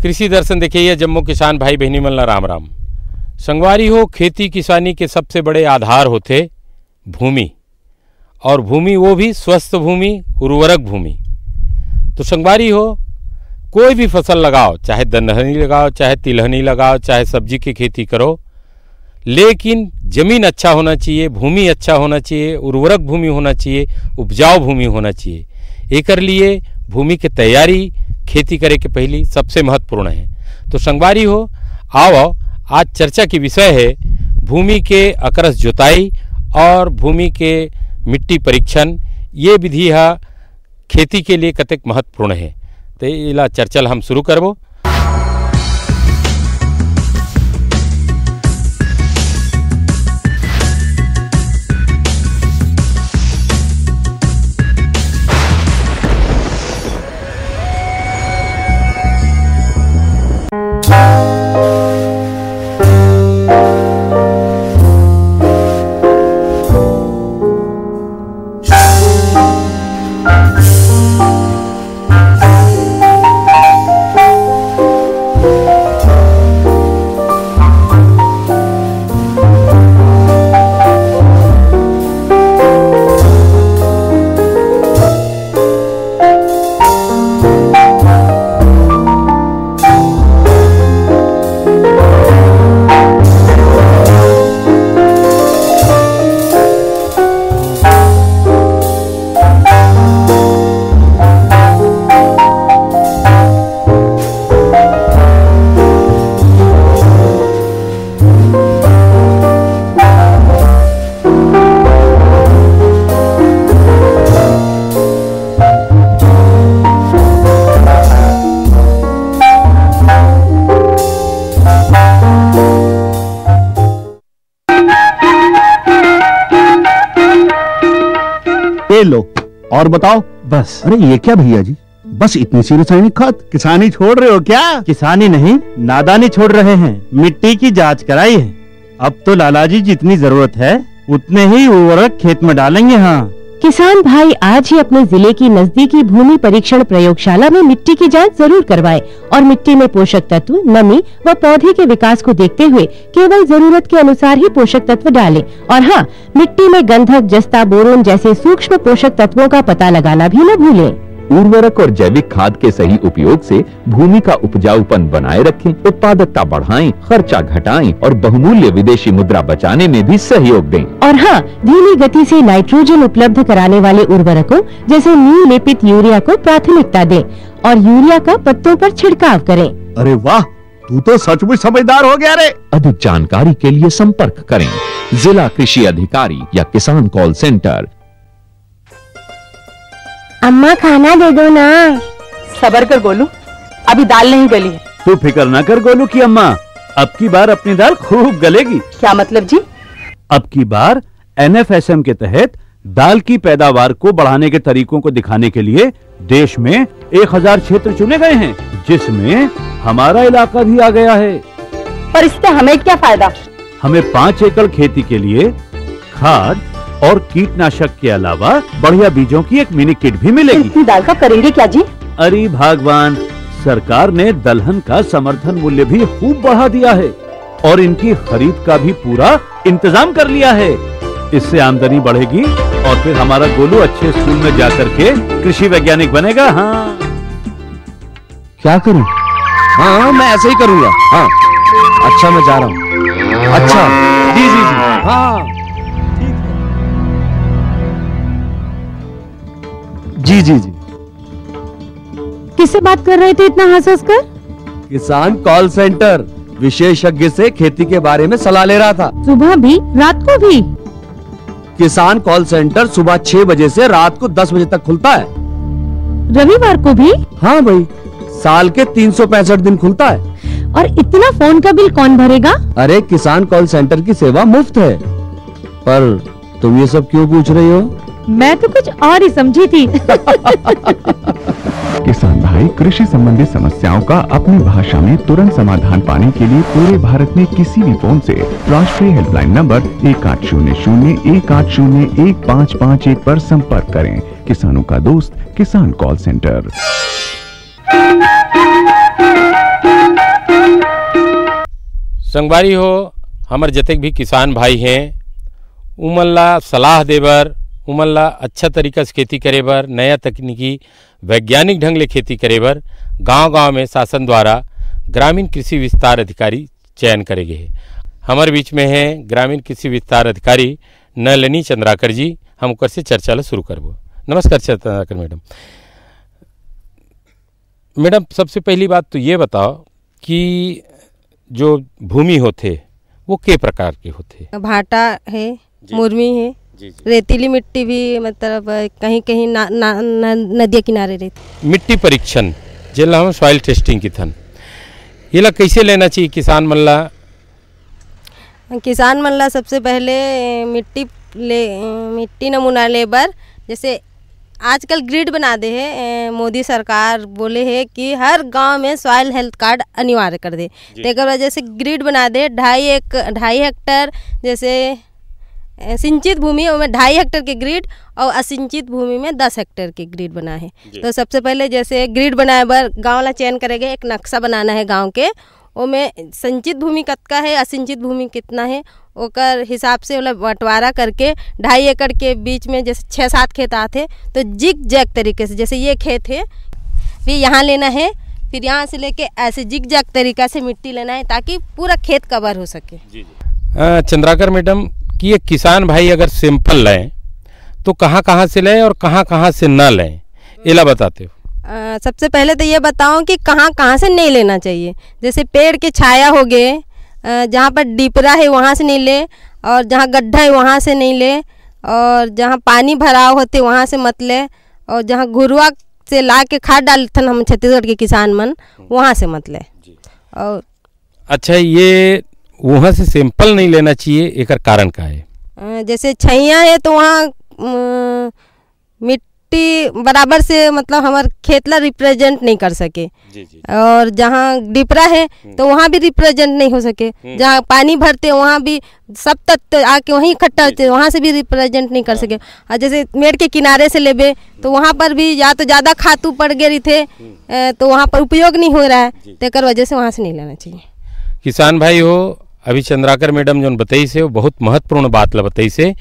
कृषि दर्शन देखिए जम्मू किसान भाई बहनी मल्ला राम राम। संगवारी हो, खेती किसानी के सबसे बड़े आधार होते भूमि, और भूमि वो भी स्वस्थ भूमि, उर्वरक भूमि। तो संगवारी हो, कोई भी फसल लगाओ, चाहे दलहनी लगाओ, चाहे तिलहनी लगाओ, चाहे सब्जी की खेती करो, लेकिन जमीन अच्छा होना चाहिए, भूमि अच्छा होना चाहिए, उर्वरक भूमि होना चाहिए, उपजाऊ भूमि होना चाहिए। एकर लिए भूमि की तैयारी खेती करे के पहली सबसे महत्वपूर्ण है। तो संगवारी हो, आओ आज चर्चा की विषय है भूमि के अकरस जोताई और भूमि के मिट्टी परीक्षण। ये विधि है खेती के लिए कतेक महत्वपूर्ण है। तो इला चर्चा हम शुरू करबो। लो और बताओ। बस। अरे ये क्या भैया जी, बस इतनी सी रासायनिक खाद? किसानी छोड़ रहे हो क्या? किसानी नहीं, नादानी छोड़ रहे हैं। मिट्टी की जांच कराई है। अब तो लालाजी जितनी जरूरत है उतने ही उर्वरक खेत में डालेंगे। हाँ, किसान भाई आज ही अपने जिले की नजदीकी भूमि परीक्षण प्रयोगशाला में मिट्टी की जांच जरूर करवाएं और मिट्टी में पोषक तत्व, नमी व पौधे के विकास को देखते हुए केवल जरूरत के अनुसार ही पोषक तत्व डालें। और हाँ, मिट्टी में गंधक, जस्ता, बोरोन जैसे सूक्ष्म पोषक तत्वों का पता लगाना भी न भूलें। उर्वरक और जैविक खाद के सही उपयोग से भूमि का उपजाऊपन बनाए रखें, उत्पादकता बढ़ाएं, खर्चा घटाएं और बहुमूल्य विदेशी मुद्रा बचाने में भी सहयोग दें। और हाँ, धीमी गति से नाइट्रोजन उपलब्ध कराने वाले उर्वरकों जैसे नीम लेपित यूरिया को प्राथमिकता दें और यूरिया का पत्तों पर छिड़काव करें। अरे वाह, तू तो सचमुच समझदार हो गया रे। अधिक जानकारी के लिए संपर्क करें जिला कृषि अधिकारी या किसान कॉल सेंटर। अम्मा खाना दे दो ना। सबर कर गोलू, अभी दाल नहीं गली है। तू फिक्र ना कर गोलू की अम्मा, अब की बार अपनी दाल खूब गलेगी। क्या मतलब जी? अब की बार NFSM के तहत दाल की पैदावार को बढ़ाने के तरीकों को दिखाने के लिए देश में 1000 क्षेत्र चुने गए हैं, जिसमें हमारा इलाका भी आ गया है। पर इससे हमें क्या फायदा? हमें 5 एकड़ खेती के लिए खाद और कीटनाशक के अलावा बढ़िया बीजों की एक मिनी किट भी मिलेगी। इतनी दाल का करेंगे क्या जी? अरे भगवान, सरकार ने दलहन का समर्थन मूल्य भी खूब बढ़ा दिया है और इनकी खरीद का भी पूरा इंतजाम कर लिया है। इससे आमदनी बढ़ेगी और फिर हमारा गोलू अच्छे स्कूल में जाकर के कृषि वैज्ञानिक बनेगा। हाँ, क्या करूं? हाँ, मैं ऐसे ही करूंगा। हाँ, अच्छा, मैं जा रहा हूँ। अच्छा, जी जी जी, हाँ जी जी जी। किससे बात कर रहे थे इतना हंस कर? किसान कॉल सेंटर, विशेषज्ञ से खेती के बारे में सलाह ले रहा था। सुबह भी, रात को भी? किसान कॉल सेंटर सुबह 6 बजे से रात को 10 बजे तक खुलता है। रविवार को भी? हाँ भाई, साल के 365 दिन खुलता है। और इतना फोन का बिल कौन भरेगा? अरे, किसान कॉल सेंटर की सेवा मुफ्त है। पर तुम ये सब क्यों पूछ रही हो? मैं तो कुछ और ही समझी थी। किसान भाई कृषि संबंधित समस्याओं का अपनी भाषा में तुरंत समाधान पाने के लिए पूरे भारत में किसी भी फोन से राष्ट्रीय हेल्पलाइन नंबर 1800-1801-551 पर संपर्क करें। किसानों का दोस्त किसान कॉल सेंटर। संगवारी हो हमार जतेक भी किसान भाई हैं उमन ला सलाह देबर, उमन ला अच्छा तरीका से खेती करे बर, नया तकनीकी वैज्ञानिक ढंग ले खेती करे बर गांव-गांव में शासन द्वारा ग्रामीण कृषि विस्तार अधिकारी चयन करे गए हैं। हमारे बीच में है ग्रामीण कृषि विस्तार अधिकारी नलिनी चंद्राकर जी। हम ओकर से चर्चा ला शुरू करबो। नमस्कार चंद्राकर मैडम। मैडम सबसे पहली बात तो ये बताओ कि जो भूमि होते वो के प्रकार के होते? भाटा है, मुरमी है, रेतीली मिट्टी भी, मतलब कहीं कहीं नदी किनारे रहती। मिट्टी परीक्षण जेला हम सॉइल टेस्टिंग की थन ये कैसे लेना चाहिए किसान मन ला? किसान मन ला सबसे पहले मिट्टी नमूना ले बर, जैसे आजकल ग्रिड बना दे है, मोदी सरकार बोले है कि हर गांव में सॉइल हेल्थ कार्ड अनिवार्य कर दे। तो वजह से ग्रिड बना दे 2.5 हेक्टर, जैसे सिंचित भूमि में 2.5 हेक्टर के ग्रिड और असिंचित भूमि में 10 हेक्टर के ग्रिड बना है। तो सबसे पहले जैसे ग्रिड बनाए बर गांव ला चयन करेंगे, एक नक्शा बनाना है गांव के, में संचित भूमि कितना है, असिंचित भूमि कितना है, ओकर हिसाब से मतलब बंटवारा करके 2.5 एकड़ के बीच में जैसे 6-7 खेत आते तो जिग जैग तरीके से, जैसे ये खेत है फिर यहाँ लेना है, फिर यहाँ से लेके ऐसे जिग जैग तरीका से मिट्टी लेना है ताकि पूरा खेत कवर हो सके। चंद्राकर मैडम कि ये किसान भाई अगर सैंपल लें तो कहाँ से लें और कहाँ से ना लें, इला बताते हो? सबसे पहले तो ये बताऊं कि कहाँ से नहीं लेना चाहिए। जैसे पेड़ के छाया हो गए, जहाँ पर डिपरा है वहाँ से नहीं ले, और जहाँ गड्ढा है वहाँ से नहीं ले, और जहाँ पानी भराव होते वहाँ से मत ले, और जहाँ घुरुआ से ला के खाद डालते हम छत्तीसगढ़ के किसान मन वहाँ से मत ले। और अच्छा, ये वहाँ से सैंपल नहीं लेना चाहिए, एक कारण का है? जैसे छैया है तो वहाँ मिट्टी बराबर से मतलब हमारे खेत ला रिप्रेजेंट नहीं कर सके, और जहाँ डिपरा है तो वहाँ भी रिप्रेजेंट नहीं हो सके, जहाँ पानी भरते वहाँ भी सब तत्व आके वहीं इकट्ठा होते वहाँ से भी रिप्रेजेंट नहीं कर सके। और जैसे मेड़ के किनारे से लेबे तो वहाँ पर भी या तो ज़्यादा खातू पड़ गए थे तो वहाँ पर उपयोग नहीं हो रहा है, तो वजह से वहाँ से नहीं लेना चाहिए। किसान भाई हो, अभी चंद्राकर मैडम जो बताई से वो बहुत महत्वपूर्ण बात ला बताई से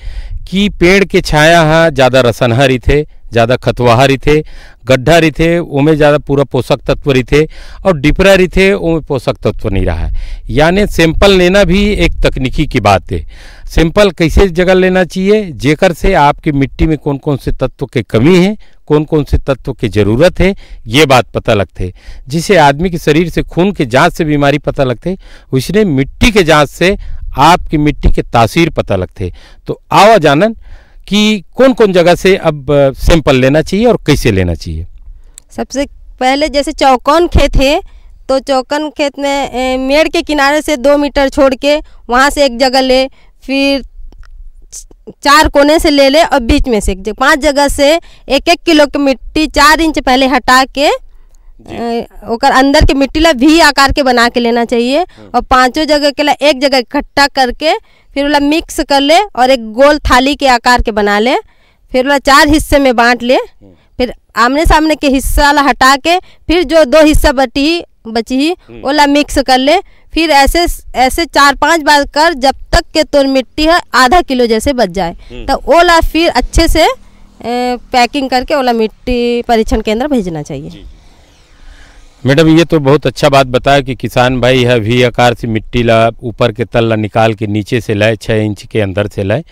कि पेड़ के छाया हाँ ज़्यादा रसनहा रही थे, ज़्यादा खतवाहा रही थे, गड्ढा रही थे उमें ज़्यादा पूरा पोषक तत्व रही थे, और डिपरा रही थे उमें पोषक तत्व नहीं रहा है। यानी सैंपल लेना भी एक तकनीकी की बात है। सैंपल कैसे जगह लेना चाहिए, जेकर से आपकी मिट्टी में कौन कौन से तत्व की कमी है, कौन कौन से तत्व की ज़रूरत है, ये बात पता लगते। जिसे आदमी के शरीर से खून के जांच से बीमारी पता लगते, उसने मिट्टी के जांच से आपकी मिट्टी के तासीर पता लगते। तो आवा जानन कि कौन कौन जगह से अब सैंपल लेना चाहिए और कैसे लेना चाहिए। सबसे पहले जैसे चौकोन खेत है तो चौकोन खेत में मेड़ के किनारे से 2 मीटर छोड़ के वहाँ से एक जगह ले, फिर 4 कोने से ले और बीच में से 5 जगह से 1-1 किलो की मिट्टी 4 इंच पहले हटा के ओकर अंदर के मिट्टी ला भी आकार के बना के लेना चाहिए, और 5 जगह के ला एक जगह इकट्ठा करके फिर वाला मिक्स कर ले और एक गोल थाली के आकार के बना ले, फिर वाला 4 हिस्से में बांट ले, फिर आमने सामने के हिस्सा ला हटा के फिर जो 2 हिस्सा बची ओला मिक्स कर ले, फिर ऐसे 4-5 बार कर जब तक के तोर मिट्टी है आधा किलो जैसे बच जाए, तो ओला फिर अच्छे से पैकिंग करके ओला मिट्टी परीक्षण केंद्र भेजना चाहिए। मैडम ये तो बहुत अच्छा बात बताया कि किसान भाई है वी आकार से मिट्टी ला ऊपर के तल ला निकाल के नीचे से लाए, 6 इंच के अंदर से लाए।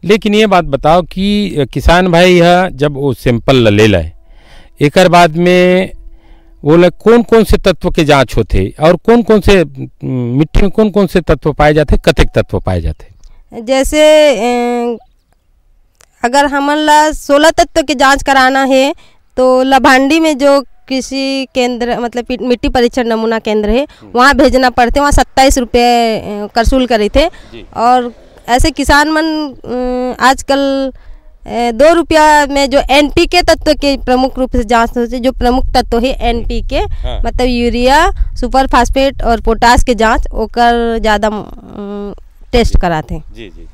लेकिन ये बात बताओ कि किसान भाई है जब वो सैंपल ला ले लाए, एक बाद में वो कौन कौन से तत्व के जांच होते और कौन कौन से मिट्टी में कौन कौन से तत्व पाए जाते, कतेक तत्व पाए जाते? जैसे अगर हमन ला 16 तत्व के जांच कराना है तो लभांडी में जो कृषि केंद्र मतलब मिट्टी परीक्षण नमूना केंद्र है वहाँ भेजना पड़ते, वहाँ 27 रुपये कर शुल्क करे थे। और ऐसे किसान मन आजकल 2 रुपया में जो NPK तत्व के प्रमुख रूप से जांच होती है, जो प्रमुख तत्व है NPK मतलब यूरिया, सुपर फास्फेट और पोटास के जांच ओकर ज़्यादा टेस्ट कराते हैं। जी जी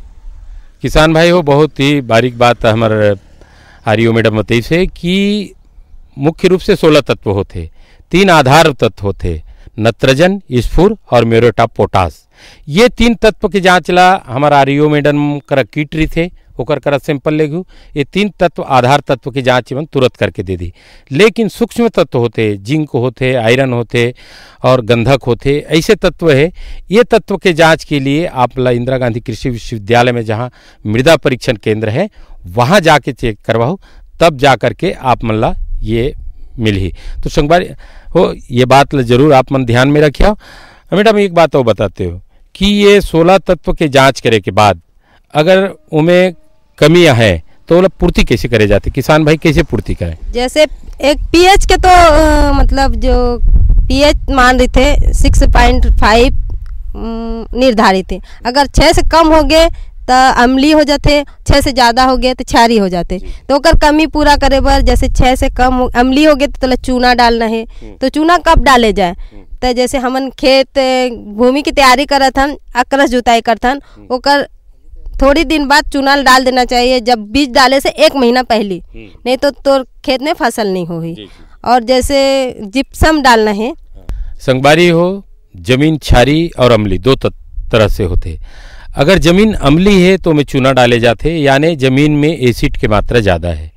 किसान भाई हो, बहुत ही बारीक बात हमारे आर्यो मैडम बताई से कि मुख्य रूप से 16 तत्व होते, 3 आधार तत्व होते, नत्रजन, स्फुर और म्यूरेट ऑफ पोटास। ये 3 तत्व के जांच ला हमारा आरईओ मैडम कर किट रही थे, ओकर कर सैंपल लेगू। ये 3 तत्व आधार तत्व की जांच एवं तुरंत करके दे दी। लेकिन सूक्ष्म तत्व होते, जिंक होते, आयरन होते और गंधक होते, ऐसे तत्व है। ये तत्व के जांच के लिए आप इंदिरा गांधी कृषि विश्वविद्यालय में जहाँ मृदा परीक्षण केंद्र है वहाँ जाके चेक करवाओ, तब जा करके आप मल्ला ये मिली। तो संगवारी हो ये बात जरूर आप मन ध्यान में रखियो। मैडम एक बात और बताते हो कि ये 16 तत्व के जांच करे के बाद अगर उनमें कमियां है तो पूर्ति कैसे करे जाती, किसान भाई कैसे पूर्ति करें? जैसे एक पीएच के तो मतलब जो पीएच मान रहे थे 6.5 निर्धारित थे। अगर 6 से कम हो गए तो अम्लीय हो जाते, 6 से ज़्यादा हो गए तो क्षारीय हो जाते। तो ओकर कमी पूरा करे बर जैसे 6 से कम अम्लीय हो गए तो चूना डालना है। तो चूना कब डाले जाए? तो जैसे हमन खेत भूमि की तैयारी करत हन, अकरस जुताई करत हन, ओकर थोड़ी दिन बाद चूना डाल देना चाहिए, जब बीज डाले से 1 महीना पहले, नहीं तो खेत में फसल नहीं होगी। और जैसे जिप्सम डालना है। संगवारी हो जमीन क्षारी और अम्ली 2 तरह से होते। अगर जमीन अम्ली है तो में चूना डाले जाते, यानी जमीन में एसिड की मात्रा ज़्यादा है।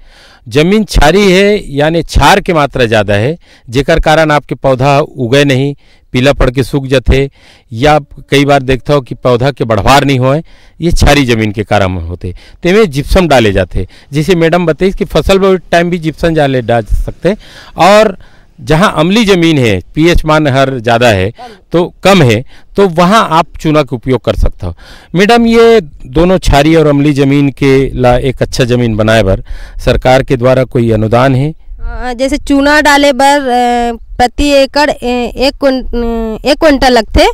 जमीन क्षारी है यानी क्षार की मात्रा ज़्यादा है, जेकर कारण आपके पौधा उगे नहीं, पीला पड़ के सूख जाते, या कई बार देखता हो कि पौधा के बढ़वार नहीं होए, ये क्षारी जमीन के कारण होते। तो में जिप्सम डाले जाते। जैसे मैडम बताई कि फसल टाइम भी जिप्सम डाल सकते। और जहाँ अम्ली ज़मीन है, पीएच मान हर ज़्यादा है तो कम है, तो वहाँ आप चूना का उपयोग कर सकते हो। मैडम ये दोनों क्षारी और अम्ली ज़मीन के ला एक अच्छा ज़मीन बनाए बर सरकार के द्वारा कोई अनुदान है? जैसे चूना डाले बर प्रति एकड़ 1 क्विंटल लगते,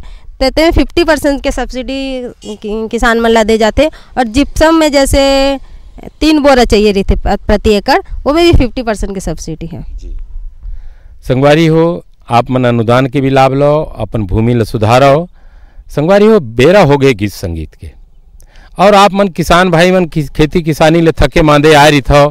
तो 50% के सब्सिडी किसान मन ला दे जाते। और जिप्सम में जैसे 3 बोरा चाहिए रहते प्रति एकड़, वो में भी 50% की सब्सिडी है। संगवारी हो आप मन अनुदान के भी लाभ लो, अपन भूमि ला सुधारो। संगवारी हो बेरा हो गए गीत संगीत के, और आप मन किसान भाई मन खेती किसानी ले थके मांदे आ रही था,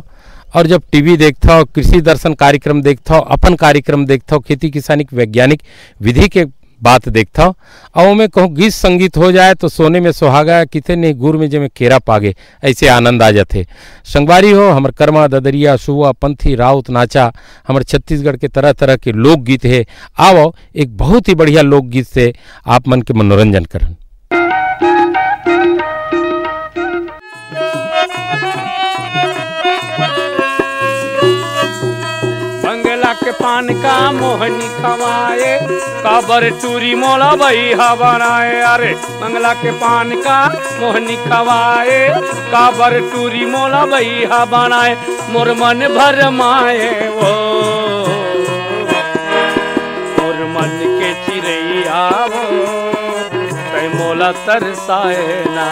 और जब टीवी देखता हो, कृषि दर्शन कार्यक्रम देखता हो, अपन कार्यक्रम देखता हो, खेती किसानी वैज्ञानिक विधि के बात देखता हो, और मैं कहूँ गीत संगीत हो जाए तो सोने में सुहागा, कितने नहीं गुर में जब केरा पागे, ऐसे आनंद आ जाते। संगवारी हो हमर कर्मा, ददरिया, सुआ, पंथी, राउत, नाचा, हमर छत्तीसगढ़ के तरह तरह के लोकगीत है। आओ एक बहुत ही बढ़िया लोकगीत से आप मन के मनोरंजन करन। के पान का मोहनी खवाए, काबर टूरी मोला भैया बनाए। अरे मंगला के पान का मोहनी खवाए, काबर टूरी मोला भैया बनाए। मोर मन भर माए वो, मोर मन के चिड़ैया वो, तै मोला तरसाए ना।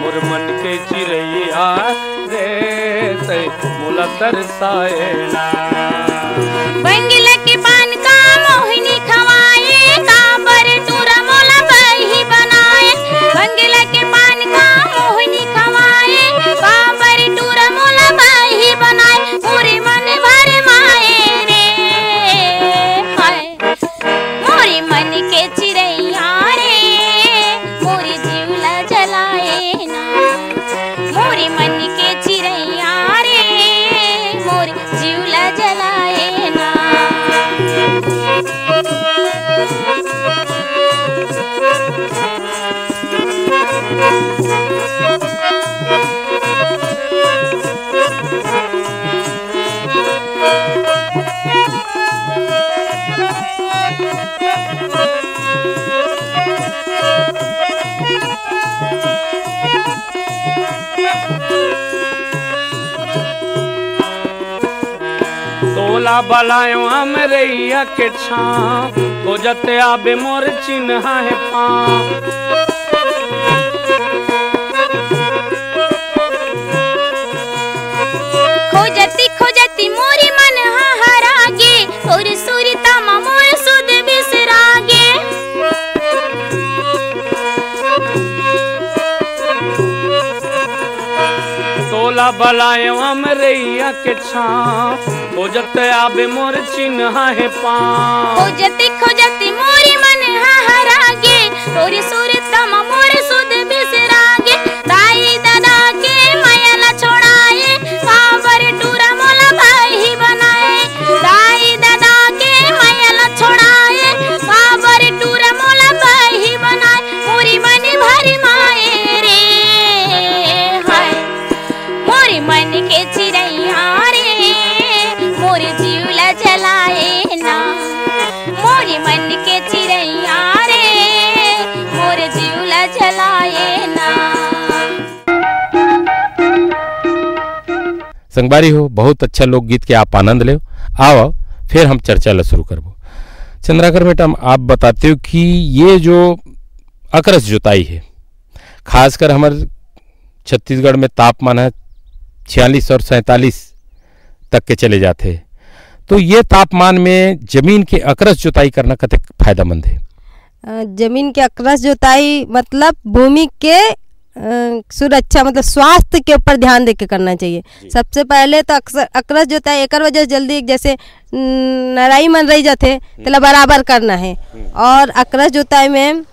मोर मन के चिड़ैया रे, तै मोला तरसाए ना। बंगला के पान का मोहिनी खवाए, काबर टूरा मोला बही बनाए। बंगला के पान का मोहिनी खवाए, काबर टूरा मोला बही बनाए। मोरे मन भर माए रे हाय, मोरे मन के चिड़ैया रे, मोरे जीवला जलाए ना। मोरे मन के चिड़ैया रे, मोरे जीवला जलाए ना। तोला बलायो हमरैया के छाँव, हो जते आबे मोर चिन्हा है पाँव। खोजती खोजती मोरी मन हरागे, और सूरी तामा मोर सुध बिसरागे। तोला बलायवा में रैया के छाँव खोजत आबे मोर चिन्ह है पाँव खोजती खोजती मोरी मन हरागे तोरी सुरतम मोर सुध बिसरागे दाई दादा के मायाला छोड़ाए काबर टूरा मोला भाई बनाए दाई दादा के मायाला छोड़ाए काबर टूरा मोला भाई बनाए मोरी मन भरी माए रे हाय मोरी मन के चिड़ैया रे मोर जीवला जलाए ना मोरी मन के चिड़ैया रे मोर जीवला जलाए ना। संगवारी हो बहुत अच्छा लोकगीत के आप आनंद ले आओ फिर हम चर्चा ला शुरू करबो। चंद्राकर मैडम आप बताते हो कि ये जो अकरस जुताई है खासकर हमारे छत्तीसगढ़ में तापमान है 46 और 47 तक के चले जाते हैं, तो ये तापमान में जमीन के अकरस जुताई करना कतक फायदेमंद है? जमीन के अकरस जुताई मतलब भूमि के सुरक्षा मतलब स्वास्थ्य के ऊपर ध्यान देके करना चाहिए। सबसे पहले तो अकरस जुताई एक वजह जल्दी जैसे नराई मन रही जाते तेला बराबर करना है और अकरस जुताई में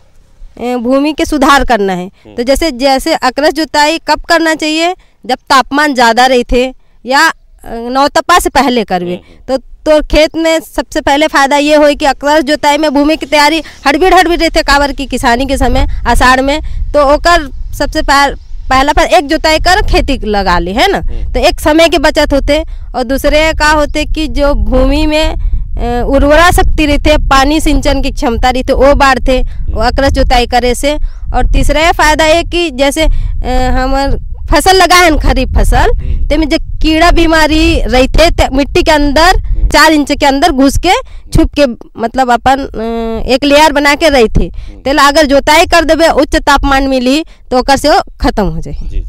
भूमि के सुधार करना है। तो जैसे जैसे अकरस जुताई कब करना चाहिए जब तापमान ज़्यादा रही थे या नौतपा से पहले करवे तो खेत में सबसे पहले फायदा ये हो कि अकरस जुताई में भूमि की तैयारी हड़बीड़ रहते काबर की किसानी के समय आषाढ़ में तो ओकर सबसे पहला पर एक जुताई कर खेती लगा ली है ना, तो एक समय की बचत होते और दूसरे का होते कि जो भूमि में उर्वरा शक्ति रहते पानी सिंचन की क्षमता रहती वो बढ़ते वो अकरस जुताई करे से। और तीसरा फायदा है कि जैसे हमार फसल लगा है खरीफ फसल ते में जो कीड़ा बीमारी रहते मिट्टी के अंदर 4 इंच के अंदर घुस के छुप के मतलब अपन एक लेयर बना के रही थी तेला अगर जोताई कर देवे उच्च तापमान मिली तो ओकर से वो खत्म हो जाए।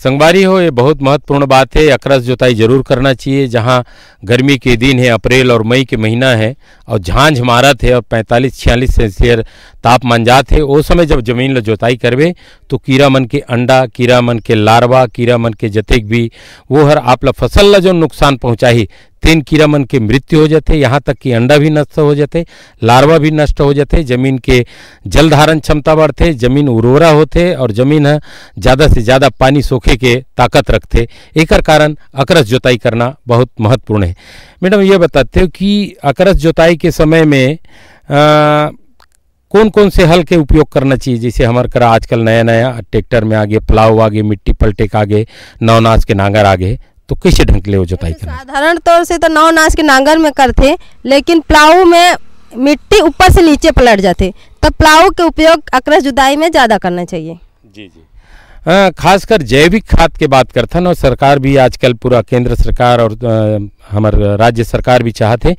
संगवारी हो ये बहुत महत्वपूर्ण बात है, अकरस जुताई जरूर करना चाहिए। जहाँ गर्मी के दिन है अप्रैल और मई के महीना है और झांझ मारत है और 45-46 सेल्सियस तापमान जात है, वो समय जब जमीन ला जोताई करबे तो कीड़ा मन के अंडा कीड़ा मन के लार्वा कीड़ा मन के जतेक भी वो हर आप ला फसल ला जो नुकसान पहुँचाही तीन कीड़ा मन के मृत्यु हो जाते, यहाँ तक कि अंडा भी नष्ट हो जाते, लार्वा भी नष्ट हो जाते, जमीन के जल धारण क्षमता बढ़ते, जमीन उर्वरा होते और जमीन है ज़्यादा से ज़्यादा पानी सोखे के ताकत रखते। एकर कारण अकरस जोताई करना बहुत महत्वपूर्ण है। मैडम ये बताते हो कि अकरस जोताई के समय में कौन कौन से हल के उपयोग करना चाहिए? जैसे हमारे करा आजकल नया नया ट्रैक्टर में आगे प्लाव आगे मिट्टी पलटे के आगे नवनास के नांगर आगे, तो कैसे ढंग ले वो जोताई करना? साधारण तौर से तो नवनास के नांगर में करते लेकिन प्लाव में मिट्टी ऊपर से नीचे पलट जाते, तब प्लाव के उपयोग अकरस जुताई में ज़्यादा करना चाहिए। जी जी खासकर जैविक खाद के बात करते हैं और सरकार भी आजकल पूरा केंद्र सरकार और हमारे राज्य सरकार भी चाहते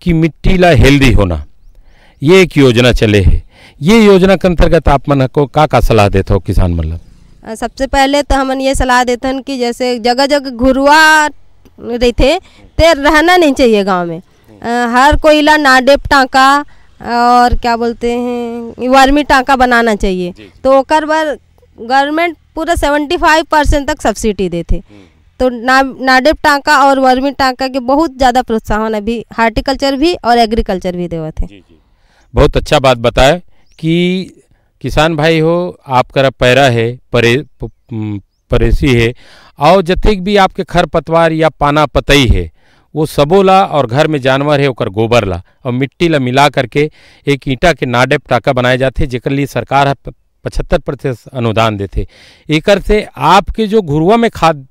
कि मिट्टी ला हेल्दी होना, ये एक योजना चले है। ये योजना के अंतर्गत आप मन को का सलाह देते हो किसान मतलब? सबसे पहले तो हमन ये सलाह देते हैं कि जैसे जगह जगह घुरुआ रहते ते रहना नहीं चाहिए गांव में। हर कोई ला नाडेप टाँका और क्या बोलते हैं वर्मी टाँका बनाना चाहिए, तो ओकर बार गवर्नमेंट पूरा 75% तक सब्सिडी देते। तो नाडेप टाँका और वर्मी टाँका के बहुत ज़्यादा प्रोत्साहन अभी हार्टिकल्चर भी और एग्रीकल्चर भी देवत है। बहुत अच्छा बात बताए कि किसान भाई हो आपका पैरा है परेसी है और जतेक भी आपके खरपतवार या पाना पतई है वो सबोला और घर में जानवर है ओकर गोबर ला और मिट्टी ला मिला करके एक ईंटा के नाडेप टाका बनाए जाते जेकर लिए सरकार 75% अनुदान देते। एकर से आपके जो घुरुआ में खाद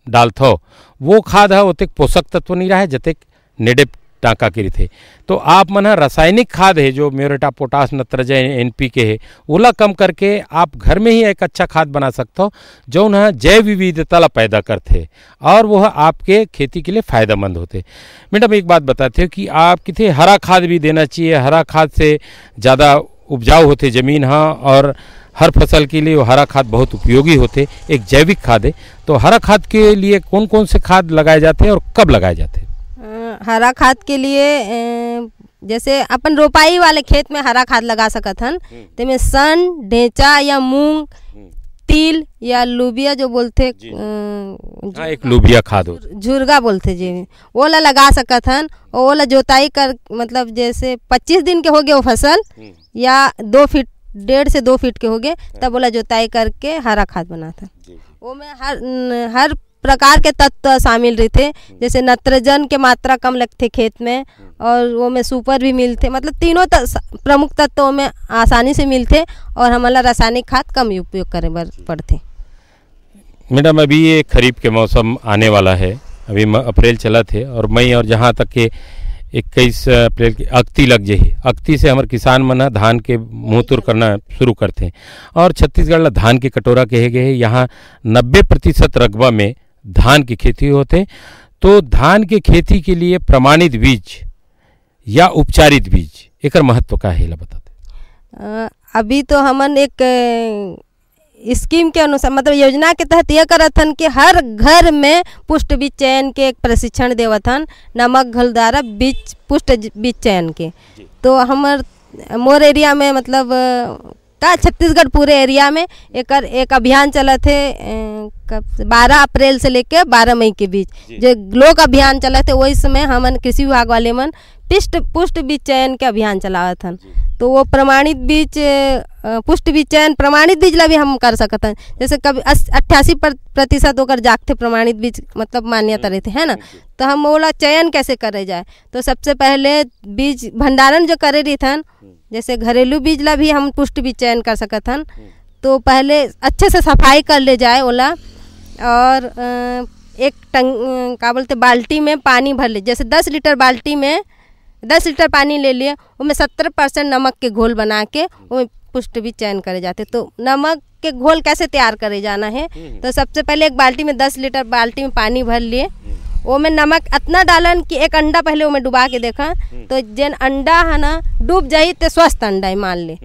डालते हो वो खाद है ओतेक पोषक तत्व नहीं रहा जतेक नेडेप टाँका के थे। तो आप मन रासायनिक खाद है जो म्यूरेट ऑफ पोटास नत्रजन NPK है ओला कम करके आप घर में ही एक अच्छा खाद बना सकते हो जो न जैव विविधता ला पैदा करते और वह आपके खेती के लिए फ़ायदेमंद होते। मैडम एक बात बताते हो कि आप कितने हरा खाद भी देना चाहिए, हरा खाद से ज़्यादा उपजाऊ होते ज़मीन हाँ और हर फसल के लिए वो हरा खाद बहुत उपयोगी होते, एक जैविक खाद है। तो हरा खाद के लिए कौन कौन से खाद लगाए जाते हैं और कब लगाए जाते हैं? हरा खाद के लिए जैसे अपन रोपाई वाले खेत में हरा खाद लगा सकत हन, तेमें सन ढेंचा या मूंग तिल या लुबिया जो बोलते हाँ, एक लुबिया खाद हो झुरगा बोलते जी, वो ला लगा सकत हन। और वो ला जोताई कर मतलब जैसे 25 दिन के हो गए वो फसल या 2 फीट 1.5 से 2 फीट के हो गए तब बोला जोताई करके हरा खाद बनाता। वो में हर प्रकार के तत्व शामिल रहते, जैसे नाइट्रोजन के मात्रा कम लगते खेत में, और वो में सुपर भी मिलते, मतलब तीनों प्रमुख तत्वों में आसानी से मिलते और हमारा रासायनिक खाद कम उपयोग करे पड़ते। मैडम अभी ये खरीफ के मौसम आने वाला है, अभी अप्रैल चला थे और मई और जहाँ तक के 21 अप्रैल की अक्ति लग जाही, अक्ति से हमारे किसान मन धान के मुँहतुर करना शुरू करते हैं। और छत्तीसगढ़ धान के कटोरा कहे गए, यहाँ 90% रकबा में धान की खेती होते। तो धान के खेती के लिए प्रमाणित बीज या उपचारित बीज एक महत्व का है बताते। अभी तो हमन एक स्कीम के अनुसार मतलब योजना के तहत यह करत हन कि हर घर में पुष्ट बीज चयन के एक प्रशिक्षण देवत हन, नमक घोल द्वारा बीज पुष्ट बीज चयन के। तो हमार मोर एरिया में मतलब का छत्तीसगढ़ पूरे एरिया में एक अभियान चला थे 12 अप्रैल से लेके 12 मई के बीच जो लोक अभियान चला थे, वही समय हमन कृषि विभाग वाले मन पुष्ट बीज चयन के अभियान चलावत हन। तो वो प्रमाणित बीज पुष्ट बीज चयन प्रमाणित बीज ला भी हम कर सकते हैं, जैसे कभी 88% होकर जागते प्रमाणित बीज मतलब मान्यता रहते है ना। तो हम बोला चयन कैसे करे जाए, तो सबसे पहले बीज भंडारण जो करे रही थन, जैसे घरेलू बीज ला भी हम पुष्ट बीज चयन कर सकत हन। तो पहले अच्छे से सफाई कर ले जाए ओला, और एक का बोलते बाल्टी में पानी भर ले, जैसे 10 लीटर बाल्टी में 10 लीटर पानी ले लिए, उसमें 70% नमक के घोल बना के वो पुष्ट बीज चयन करे जाते। तो नमक के घोल कैसे तैयार करे जाना है, तो सबसे पहले एक बाल्टी में 10 लीटर बाल्टी में पानी भर लिए, वो में नमक इतना डालन कि एक अंडा पहले वो में डुबा के देखा, तो जन अंडा है ना डूब जाई तो स्वस्थ अंडा है मान ले।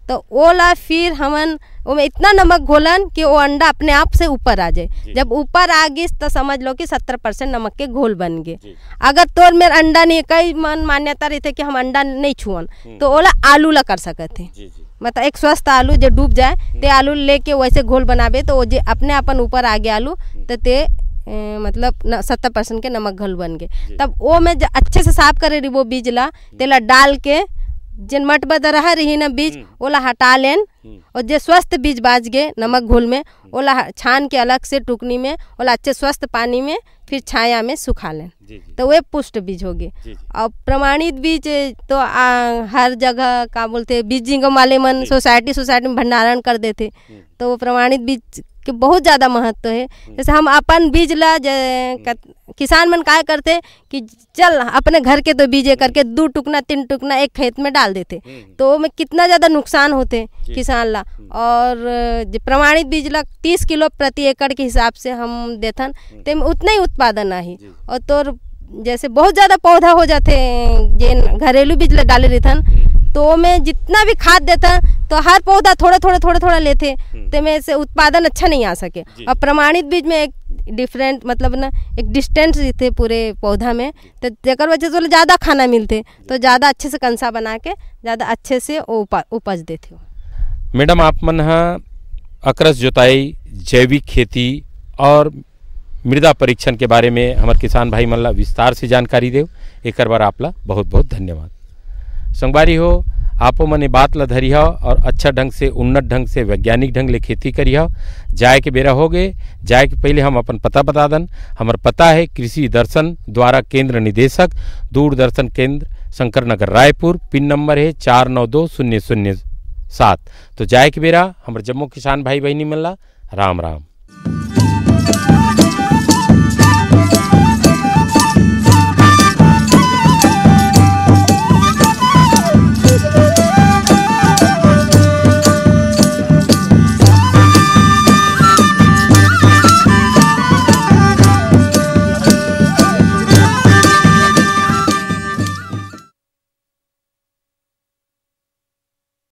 तो वो ला फिर हमन वो में इतना नमक घोलन कि वो अंडा अपने आप से ऊपर आ जाए। जब ऊपर आ गई तो समझ लो कि 70% नमक के घोल बन गए। अगर तोर मेरा अंडा नहीं, कई मन मान्यता रहते कि हम अंडा नहीं छुअन, तो ओला आलू ला कर सकते हैं। मतलब एक स्वस्थ आलू जो डूब जाए ते आलू लेके वैसे घोल बनाबे तो वो जो अपने अपन ऊपर आ गया आलू तो ते मतलब 70% के नमक घोल बन गए। तब वो में अच्छे से साफ करे रही वो बीज ला, तेला डाल के जिन मट बदर रहा रही ना बीज ओला हटा लेन, और जो स्वस्थ बीज बाज गए नमक घोल में ओला छान के अलग से टुकनी में ओला अच्छे स्वस्थ पानी में फिर छाया में सुखा लें, तो वे पुष्ट बीज हो गए। और प्रमाणित बीज तो हर जगह का बोलते बीज जिंगम वाले मन सोसाइटी में भंडारण कर देते, तो वो प्रमाणित बीज के बहुत ज़्यादा महत्व है। जैसे हम अपन बीज ला किसान मन काय करते कि चल अपने घर के तो बीजे करके 2 टुकना 3 टुकना एक खेत में डाल देते, तो में कितना ज़्यादा नुकसान होते किसान ला। और प्रमाणित बीज ला 30 किलो प्रति एकड़ के हिसाब से हम देथन, ते में उतना ही उत्पादन नहीं। और तो जैसे बहुत ज़्यादा पौधा हो जाते जे घरेलू बीज ला डाले रहथन, तो में जितना भी खाद देता तो हर पौधा थोड़ा लेते, तो में से उत्पादन अच्छा नहीं आ सके। और प्रमाणित बीज में एक डिफरेंट मतलब ना एक डिस्टेंस रहते पूरे पौधा में, तो जेकर वजह से ज़्यादा खाना मिलते, तो ज़्यादा अच्छे से कंसा बना के ज़्यादा अच्छे से उपज देते हो। मैडम आप मन अकरस जोताई, जैविक खेती और मृदा परीक्षण के बारे में हमारे किसान भाई मन ला विस्तार से जानकारी देव, एक बार आपला बहुत बहुत धन्यवाद। संगवारी हो आपो मने बात ला धरी हो और अच्छा ढंग से उन्नत ढंग से वैज्ञानिक ढंग ले खेती करी हो। जाए के बेरा हो गए, जाए के पहले हम अपन पता बता दन। हमार पता है कृषि दर्शन द्वारा केंद्र निदेशक, दूरदर्शन केंद्र, शंकर नगर, रायपुर। पिन नंबर है 492007। तो जाए के बेरा हमारे जम्मू किसान भाई बहनी मन ला राम राम।